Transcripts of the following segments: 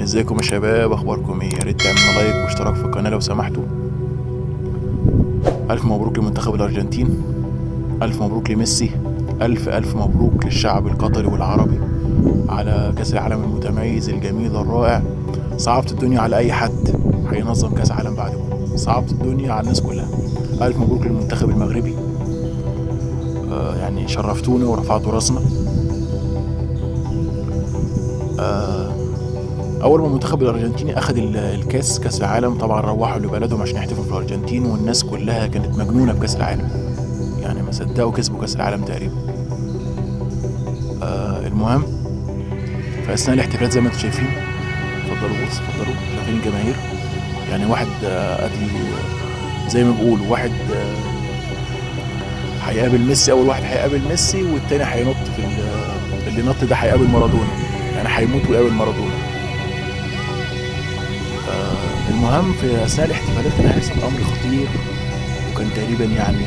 ازيكم يا شباب، اخباركم ايه؟ يا ريت تعملوا لايك واشتراك في القناه لو سمحتوا. الف مبروك لمنتخب الارجنتين، الف مبروك لميسي، الف مبروك للشعب القطري والعربي على كاس العالم المتميز الجميل الرائع. صعبت الدنيا على اي حد هينظم كاس عالم بعدكم، صعبت الدنيا على الناس كلها. الف مبروك للمنتخب المغربي. يعني شرفتوني ورفعتوا راسنا. اول ما المنتخب الارجنتيني اخذ كاس العالم، طبعا روحوا لبلدهم عشان يحتفلوا في الارجنتين، والناس كلها كانت مجنونه بكاس العالم، يعني ما صدقوا كسبوا كاس العالم تقريبا. المهم، في اثناء الاحتفالات زي ما انتم شايفين، اتفضلوا بص اتفضلوا، شايفين الجماهير؟ يعني واحد ادي زي ما بيقولوا، واحد هيقابل ميسي، اول واحد هيقابل ميسي، والتاني هينط في اللي نط ده هيقابل مارادونا، يعني هيموت ويقابل مارادونا. المهم، في اثناء الاحتفالات كان هيحصل امر خطير، وكان تقريبا يعني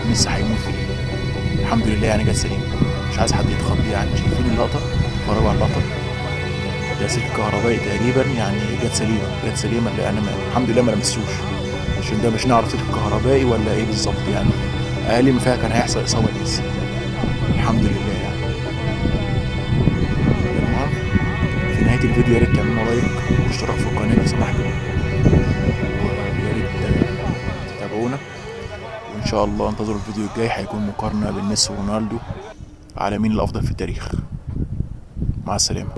ميسي هيموت فيه. الحمد لله يعني جت سليمه، مش عايز حد يتخض. يعني شايفين اللقطه؟ اتفرجوا على اللقطه، ده سلك كهربائي تقريبا، يعني جت سليمه جت سليمه. اللي انا الحمد لله ما لمسوش، عشان ده مش نعرف سلك كهربائي ولا ايه بالظبط. يعني اقل ما فيها كان هيحصل اصابه لميسي. الحمد لله يعني. المهم، في نهايه الفيديو يا ريت تعملوا لايك واشتراك في القناه لو سمحتوا، ويا ريت تتابعونا. وان شاء الله انتظروا الفيديو الجاي، هيكون مقارنه بين ميسي ورونالدو على مين الافضل في التاريخ. مع السلامه.